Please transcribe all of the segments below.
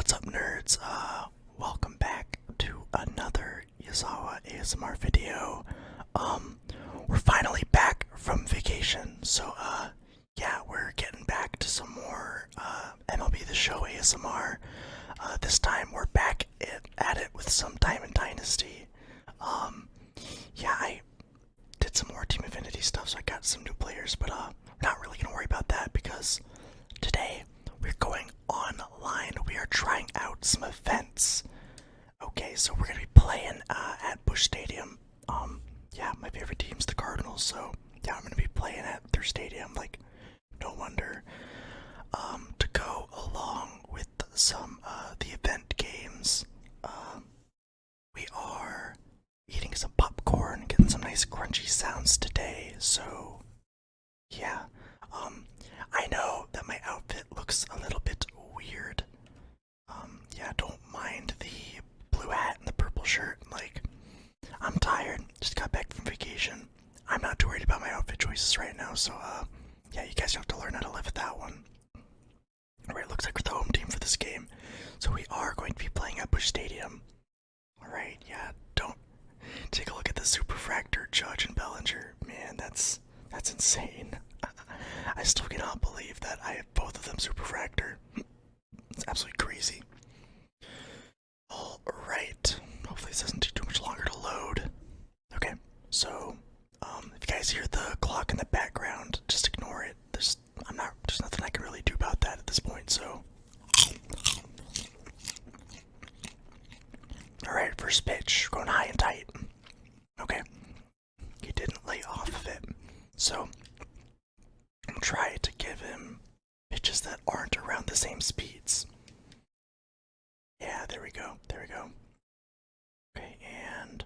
What's up, nerds? Welcome back to another Yazzawa ASMR video. We're finally back from vacation, so, yeah, we're getting back to some more, MLB The Show ASMR. This time we're back at it with some Dynasty. Yeah, I did some more Team Affinity stuff, so I got some new players, but, we're not really gonna worry about that because today we're going online. We are trying out some events. Okay, so we're gonna be playing at Busch Stadium. Yeah, my favorite team's the Cardinals, so yeah, I'm gonna be playing at their stadium. Like, no wonder. To go along with some the event games, we are eating some popcorn, getting some nice crunchy sounds today. So yeah, I know that my outfit looks a little bit weird. Yeah, don't mind the blue hat and the purple shirt. Like, I'm tired, just got back from vacation. I'm not too worried about my outfit choices right now, so, yeah, you guys have to learn how to live with that one. Alright, looks like we're the home team for this game. So we are going to be playing at Busch Stadium. Alright, yeah, don't take a look at the Superfractor, Judge, and Bellinger. Man, that's insane. I still cannot believe that I have both of them Superfractor. It's absolutely crazy. Alright, hopefully this doesn't take too much longer to load. Okay, so, if you guys hear the clock in the background, just ignore it. There's nothing I can really do about that at this point, so. Alright, first pitch, going high and tight. Okay, he didn't lay off of it, so I'm trying to give him pitches that aren't around the same speeds. Yeah, there we go, there we go. Okay, and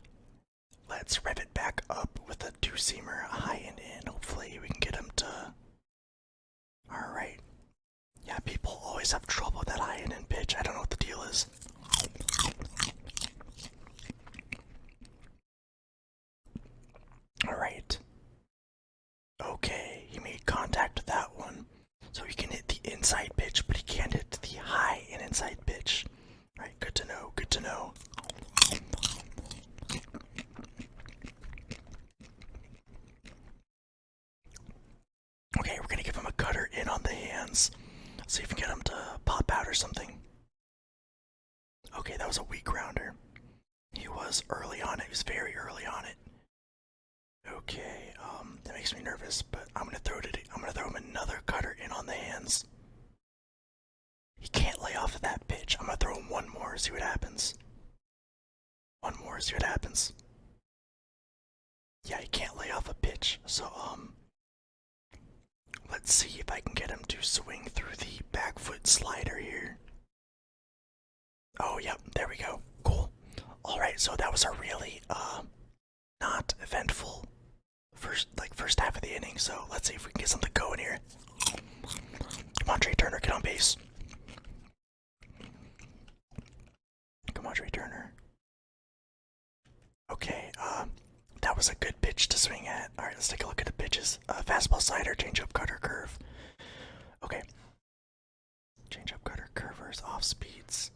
let's rev it back up with a two-seamer, high and in. Hopefully we can get him to... Alright. Yeah, people always have trouble with that high and in pitch. I don't know what the deal is. Alright. Okay, he made contact with that one. So he can hit the inside pitch, but he can't hit the high and inside pitch. Alright, good to know, good to know. Okay, we're gonna give him a cutter in on the hands. See if we can get him to pop out or something. Okay, that was a weak grounder. He was early on it, he was very early on it. Okay, that makes me nervous, but I'm gonna throw him another cutter in on the hands. He can't lay off of that pitch. I'm gonna throw him one more, see what happens. One more, see what happens. Yeah, he can't lay off a pitch, so, let's see if I can get him to swing through the back foot slider here. Oh, yep, there we go. Cool. Alright, so that was a really, not eventful first half of the inning, so let's see if we can get something going here. Come on, Trey Turner, get on base. Come on, Trey Turner. Okay, that was a good pitch to swing at. Alright, let's take a look at the pitches. Fastball, slider, changeup, cutter, curve. Okay. Changeup, cutter, curve versus off speeds.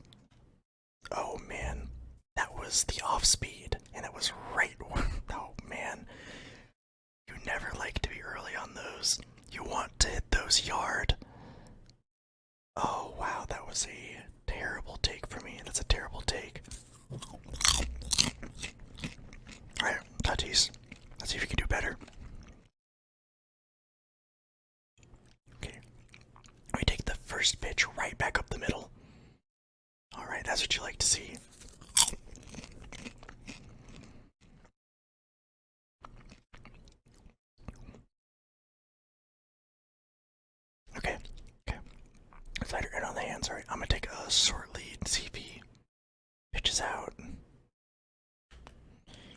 Oh man, that was the off speed, and it was right. Oh man, you never like to be early on those. You want to hit those yard. Oh wow, that was a terrible take for me. That's a terrible take. Alright, Tatis. Let's see if you can do better. Okay. We take the first pitch right back up the middle. Alright, that's what you like to see. Okay. Slider in on the hands. Alright, I'm gonna take a short lead, see if he pitches out.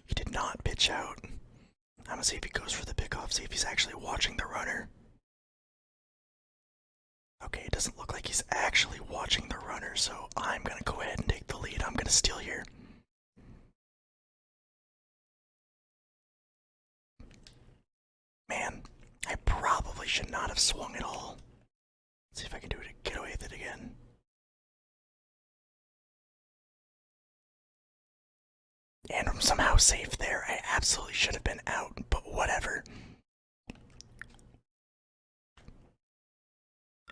He did not pitch out. I'm gonna see if he goes for the pickoff, see if he's actually watching the runner. Okay, it doesn't look like he's actually watching the runner, so I'm gonna go ahead and take the lead. I'm gonna steal here. Man, I probably should not have swung at all. Let's see if I can do it, get away with it again. And I'm somehow safe there. I absolutely should have been out, but whatever.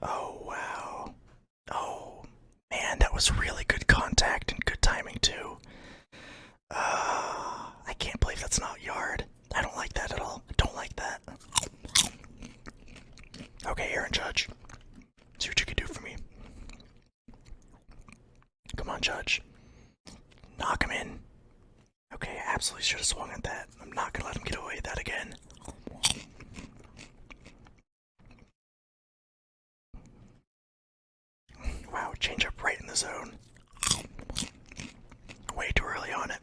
Oh, wow. Oh, man, that was really good contact and good timing, too. I can't believe that's not yard. I don't like that at all. I don't like that. Okay, Aaron Judge. See what you can do for me. Come on, Judge. Knock him in. Okay, I absolutely should have swung at that. I'm not gonna let him get away with that again. Wow, change up right in the zone. Way too early on it.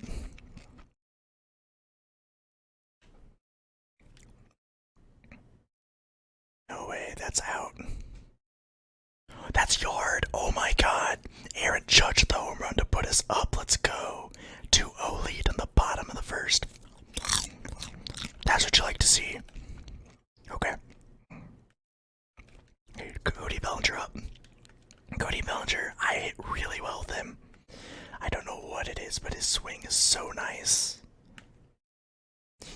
No way, that's out. That's yard. Oh my god. Aaron Judge the home run to put us up. Let's go. 2-0 lead in the bottom of the first. That's what you like to see. Okay. Hey, Cody Bellinger up. Cody Bellinger, I hit really well with him. I don't know what it is, but his swing is so nice.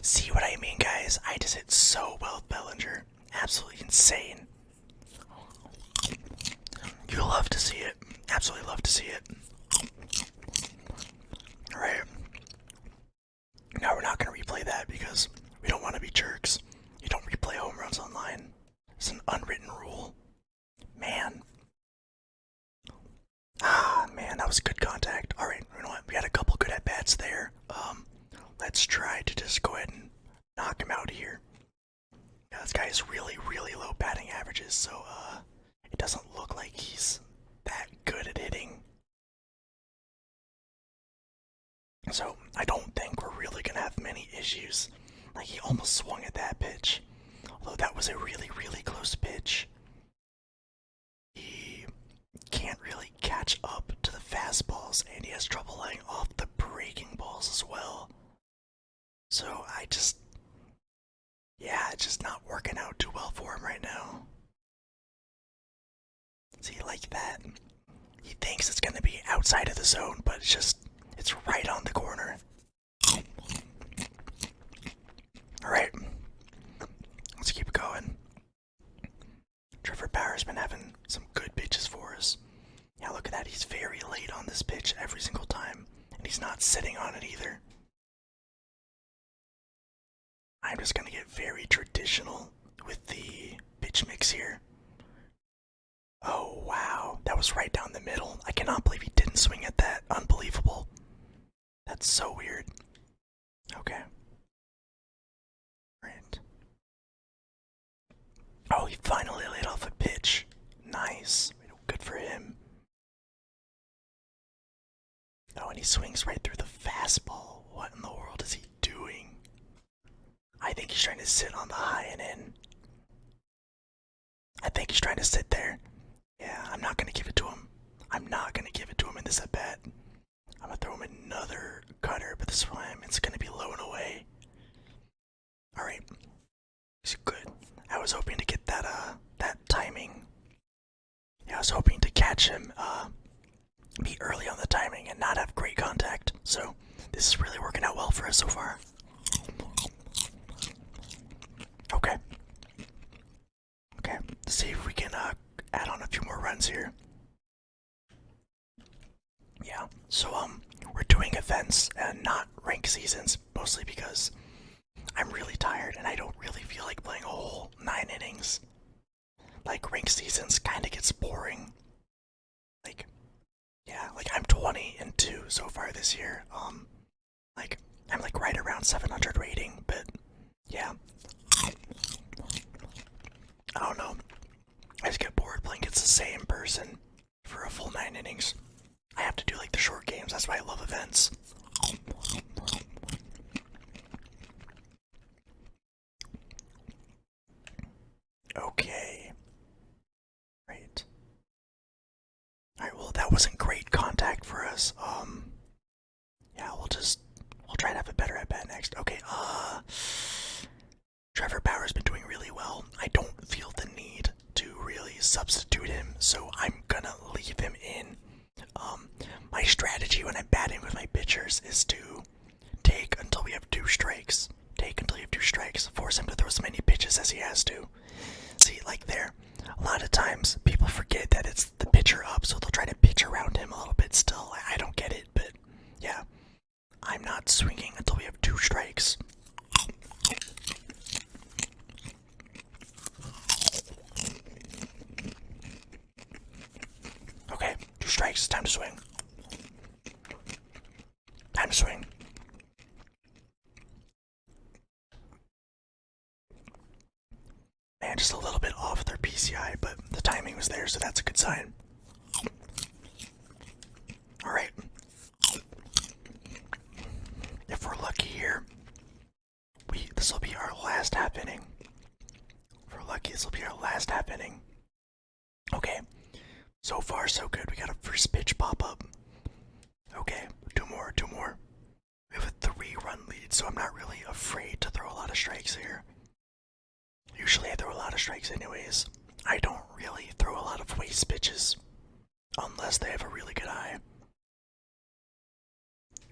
See what I mean, guys? I just hit so well with Bellinger. Absolutely insane. You'll love to see it. Absolutely love to see it. Alright. Now we're not going to replay that because we don't want to be jerks. You don't replay home runs online. It's an unwritten rule. Man. Ah, man, that was good contact. Alright, you know what? We had a couple good at-bats there. Let's try to just go ahead and knock him out of here. Yeah, this guy has really, really low batting averages, so, it doesn't look like he's that good at hitting. So, I don't think we're really gonna have many issues. Like, he almost swung at that pitch. Although that was a really, really close pitch. He can't really catch up to the fastballs, and he has trouble laying off the breaking balls as well. So, it's just not working out too well for him right now. See, like that. He thinks it's gonna be outside of the zone, but it's right on the corner. Alright. Let's keep going. Trevor Bauer's been having some good pitches for us. Yeah, look at that. He's very late on this pitch every single time. And he's not sitting on it either. I'm just gonna get very traditional with the pitch mix here. Oh, wow. That was right down the middle. I cannot believe he didn't swing at that. Unbelievable. That's so weird. Okay. Right. Oh, he finally laid off a pitch. Nice. Good for him. Oh, and he swings right through the fastball. What in the world is he doing? I think he's trying to sit on the high and in. I think he's trying to sit there. Yeah, I'm not going to give it to him. I'm not going to give it to him in this at-bat. I'm going to throw him another cutter, but this time it's going to be low and away. Alright. He's good. I was hoping to get that timing. Yeah, I was hoping to catch him, be early on the timing and not have great contact. So, this is really working out well for us so far. Okay. Okay, let's see if we can, add on a few more runs here. Yeah, so, we're doing events and not rank seasons, mostly because I'm really tired and I don't really feel like playing a whole 9 innings. Like, rank seasons kinda gets boring. Like, yeah, like I'm 20-2 so far this year. Like, I'm like right around 700 rating, but yeah. I don't know. I just get bored playing against the same person for a full 9 innings. I have to do like the short games, that's why I love events. Okay. Right. Alright, well that wasn't great contact for us. Yeah, we'll try to have a better at-bat next. Okay, Trevor Bauer's been doing really well. I don't feel the need to really substitute him, so I'm gonna leave him in. My strategy when I'm batting with my pitchers is to has to. See, like there, a lot of times people forget that it's the pitcher up, so they'll try to pitch around him a little bit still. I don't get it, but yeah. I'm not swinging until we have 2 strikes. Okay, 2 strikes, time to swing. Time to swing. Man, just a little bit off their PCI, but the timing was there, so that's a good sign. Alright. If we're lucky here, this will be our last half inning. If we're lucky, this will be our last half inning. Okay. So far, so good. We got a first pitch pop up. Okay, 2 more, 2 more. We have a 3-run lead, so I'm not really afraid to throw a lot of strikes here. Usually I throw a lot of strikes anyways. I don't really throw a lot of waste pitches. Unless they have a really good eye.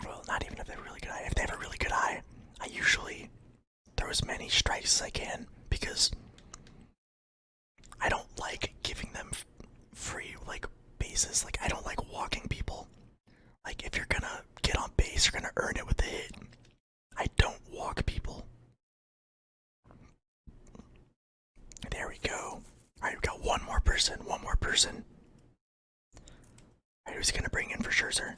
Well, not even if they have a really good eye. If they have a really good eye, I usually throw as many strikes as I can. Because I don't like giving them free, like, bases. Like, I don't like walking people. Like, if you're gonna get on base, you're gonna earn it with a hit. I don't walk people. There we go. Alright, we got one more person. Alright, who's he gonna bring in for Scherzer?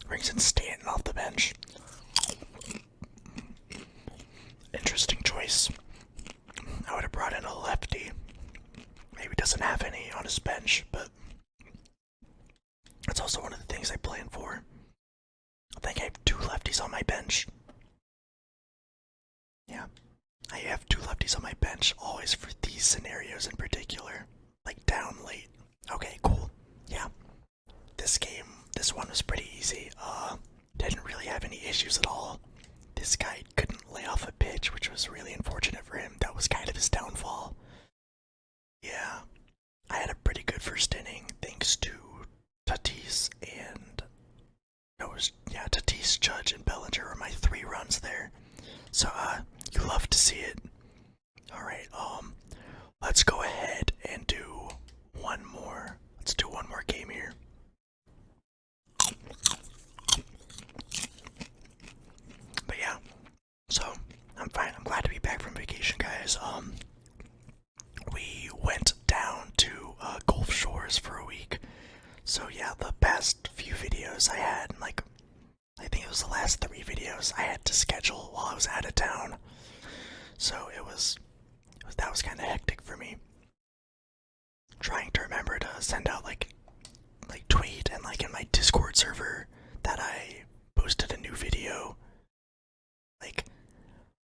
Brings in Stanton off the bench. Interesting choice. I would have brought in a lefty. Maybe doesn't have any on his bench, but that's also one of the things I plan for. I think I have 2 lefties on my bench. Yeah. I have 2 lefties on my bench, always for these scenarios in particular. Like down late. Okay, cool. Yeah. This one was pretty easy. Didn't really have any issues at all. This guy couldn't lay off a pitch, which was really unfortunate for him. That was kind of his downfall. Yeah. I had a pretty good first inning, thanks to Tatis and... Tatis, Judge, and Bellinger were my 3 runs there. So, you love to see it. Alright, let's go ahead and do one more. Let's do one more game here. But yeah, so, I'm fine. I'm glad to be back from vacation, guys. We went down to, Gulf Shores for a week. So yeah, the past few videos I had, like, I think it was the last 3 videos I had to schedule while I was out of town. So that was kind of hectic for me. Trying to remember to send out like tweet and like in my Discord server that I posted a new video. Like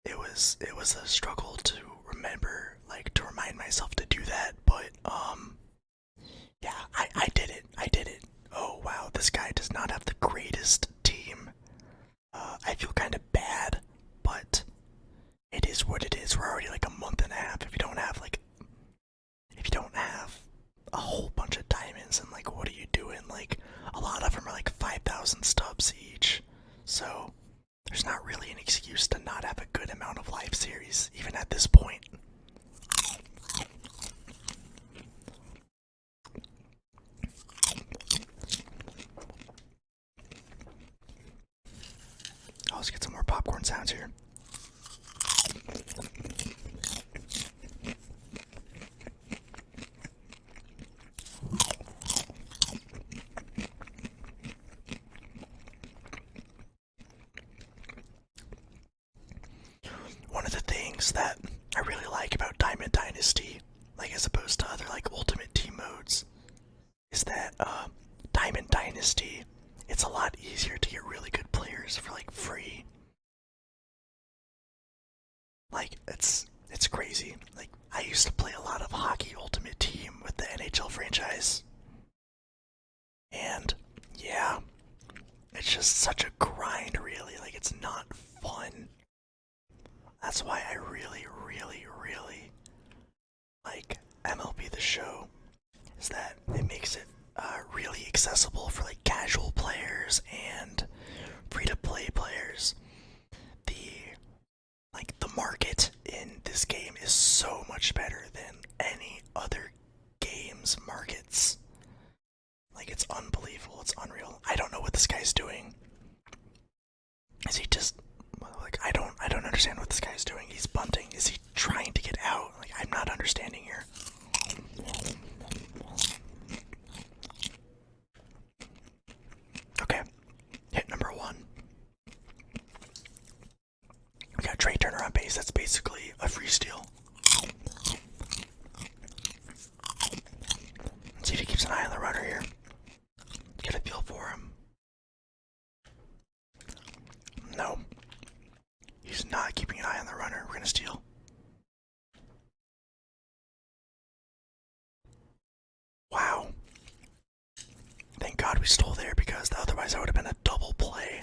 it was a struggle to remember, like to remind myself to do that, but yeah, I did it. Oh wow, this guy does not have the greatest team. I feel kind of bad, but it is what it is. We're already like a month and a half. If you don't have a whole bunch of diamonds, and like, what are you doing? Like, a lot of them are like 5,000 stubs each. So there's not really an excuse to not have a good amount of live series, even at this point. Let's get some more popcorn sounds here. One of the things that I really like about Diamond Dynasty, like as opposed to other like Ultimate Team modes, is that Diamond Dynasty, it's a lot easier to get really good players for like free. Like it's crazy. Like I used to play a lot of Hockey Ultimate Team with the NHL franchise. And yeah, it's just such a grind really. Like it's not fun. That's why I really like MLB The Show, is that it makes it really accessible for like casual players and free-to-play players. The this game is so much better than any other game's markets. Like, it's unbelievable. It's unreal. I don't know what this guy's doing. Is he just... Like, I don't understand what this guy's doing. He's bunting. Is he trying to get out? Like, I'm not understanding here. Okay. Hit number 1. We got Trey Turner on base. That's basically a free steal. Let's see if he keeps an eye on the runner here. Get a feel for him. No. He's not keeping an eye on the runner. We're gonna steal. Wow. Thank God we stole there, because otherwise that would have been a double play.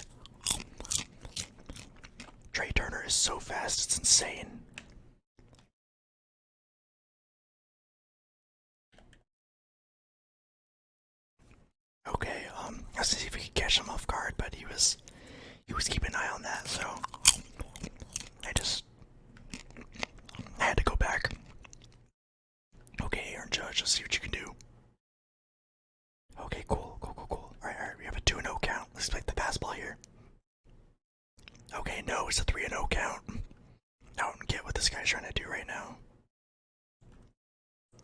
Trey Turner is so fast, it's insane. Okay, let's see if we can catch him off guard, but he was keeping an eye on that, so I had to go back. Okay, Aaron Judge, let's see what you can do. Okay, cool. Alright, we have a 2-0 count. Let's expect the fastball here. Okay, no, it's a 3-0 count. I don't get what this guy's trying to do right now.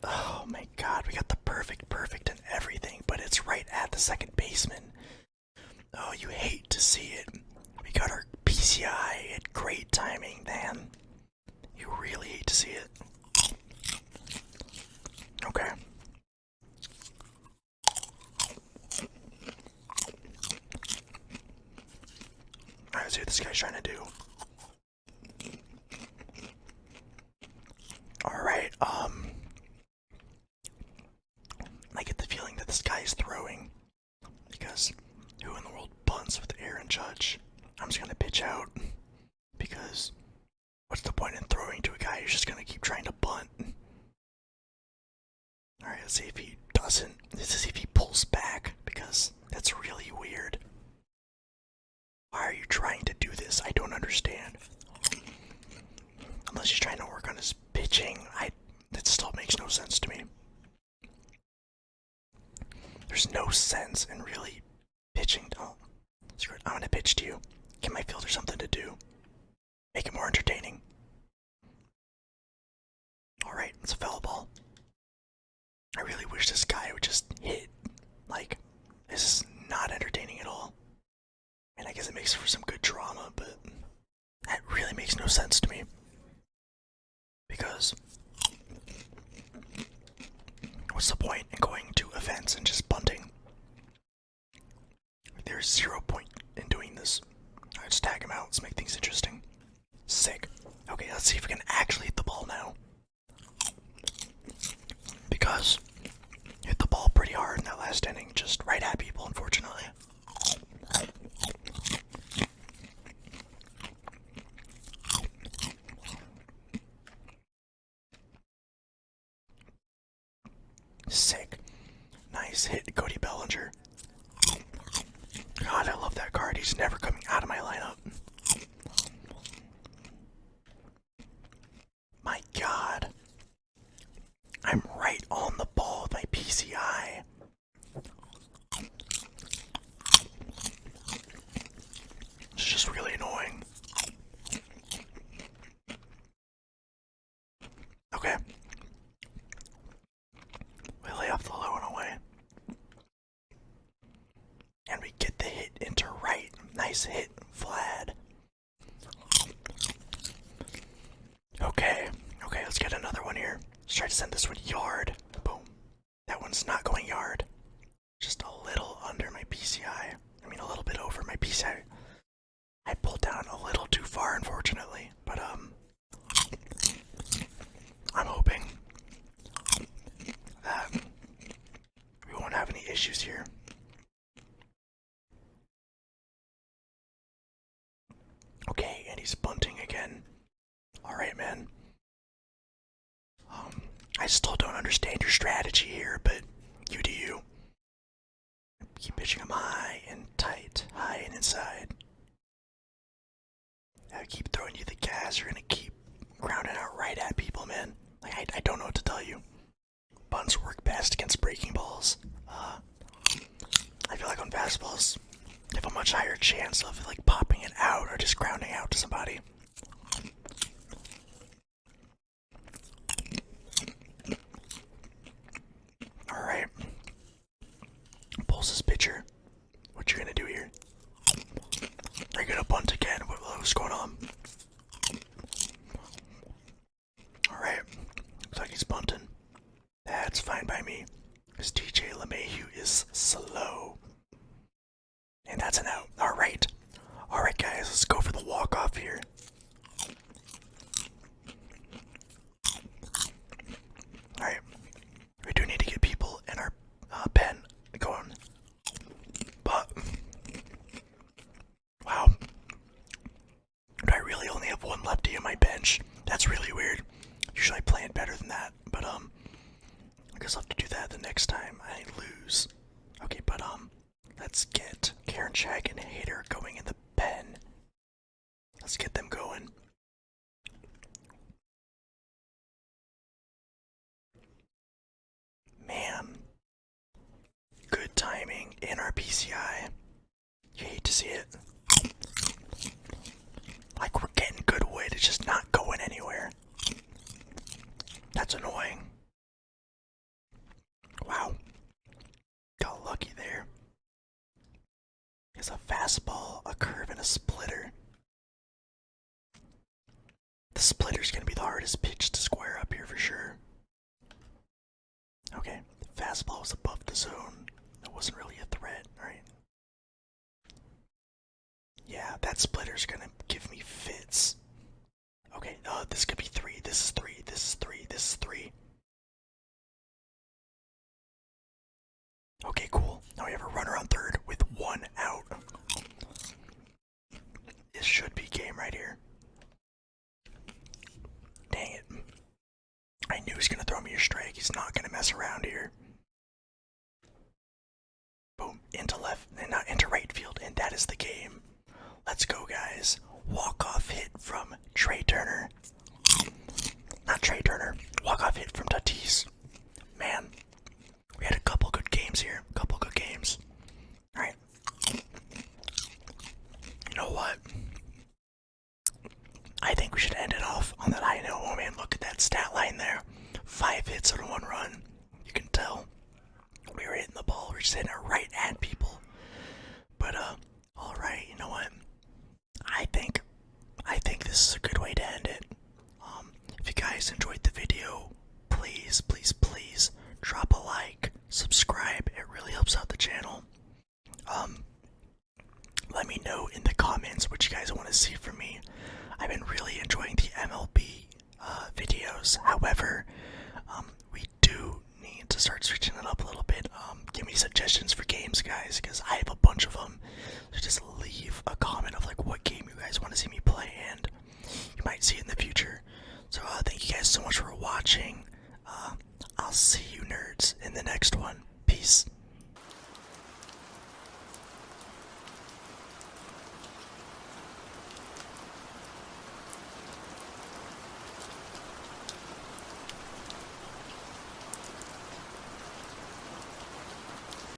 Oh my God, we got the perfect and everything, but it's right at the second baseman. Oh, you hate to see it. We got our PCI at great timing, man. You really hate to see it. Okay. Alright, let's see what this guy's trying to do. Alright, I get the feeling that this guy is throwing, because who in the world bunts with Aaron Judge? I'm just gonna pitch out, because what's the point in throwing to a guy who's just gonna keep trying to bunt? Alright, let's see if he doesn't. Let's see if he pulls back, because that's really weird. Why are you trying to do this? I don't understand. Unless he's trying to work on his pitching, that still makes no sense to me. There's no sense in really pitching. Oh, screw it. I'm gonna pitch to you. Give my fielder something to do. Make it more entertaining. Alright, it's a foul ball. I really wish this guy would just hit. Like, this is not entertaining at all. And I guess it makes for some good drama, but that really makes no sense to me. Because what's the point in going to events and just bunting? There's 0 point in doing this. Alright, just tag him out. Let's make things interesting. Sick. Okay, let's see if we can actually hit the ball now. Because hit the ball pretty hard in that last inning, just right at people, unfortunately. Sick. Nice hit, Cody Bellinger. God, I love that card. He's never coming out of my lineup. My God. I'm right on the ball with my PCI. It's just really annoying. Okay. We lay off the low and away. And we get the hit into right. Nice hit, Vlad. Okay, let's get another one here. Let's try to send this one yard. Boom. That one's not going yard. Just a little under my PCI. I mean, a little bit over my PCI. I pulled down a little too far, unfortunately. But, I'm hoping that we won't have any issues here. Okay, and he's bunting again. Alright, man. I still don't understand your strategy here, but you do you. Keep pitching him high and tight, high and inside. I keep throwing you the gas, you're gonna keep grounding out right test against breaking balls. I feel like on fastballs, you have a much higher chance of like popping it out or just grounding out to somebody. Alright. Pulls his pitcher. What you gonna do here? Are you gonna bunt again? What's going on? Alright. Looks like he's bunting. That's fine by me. Because DJ LeMahieu is slow. And that's an out. Alright. Alright, guys. Let's go for the walk-off here. Alright. We do need to get people in our pen going. But, wow. Do I really only have one lefty in my bench? That's really weird. Usually I plan better than that. But, I guess I'll have to do that the next time I lose. Okay, but, let's get Karen Shag and Hater going in the pen. Let's get them going. Man. Good timing in our PCI. You hate to see it. Like, we're getting good wood, it's just not going anywhere. That's annoying. Wow. Got lucky there. It's a fastball, a curve, and a splitter. The splitter's gonna be the hardest pitch to square up here for sure. Okay, the fastball was above the zone. That wasn't really a threat, right? Yeah, that splitter's gonna give me fits. Okay, this could be 3. This is 3. This is 3. This is 3. Okay, cool. Now we have a runner on third with 1 out. This should be game right here. Dang it. I knew he was gonna throw me a strike. He's not gonna mess around here. Boom. Into left, and not into right field, and that is the game. Let's go, guys. Walk-off hit from Trey Turner. Not Trey Turner. Walk-off hit from Tatis. Man, we had a couple good games here. Couple good games. Alright. You know what? I think we should end it off on that high note. Oh man, look at that stat line there. 5 hits on 1 run. You can tell we were hitting the ball. We're just hitting it right at people. But, alright, you know what? I think this is a good way to end it. If you guys enjoyed the video, please, please, please drop a like, subscribe. It really helps out the channel. Let me know in the comments what you guys want to see from me. I've been really enjoying the MLB videos. However, we do need to start switching it up a little bit. Give me suggestions for games, guys, because I have a bunch of them. So just leave a comment of like what game you guys want to see me play, and you might see it in the future. So thank you guys so much for watching. I'll see you nerds in the next one.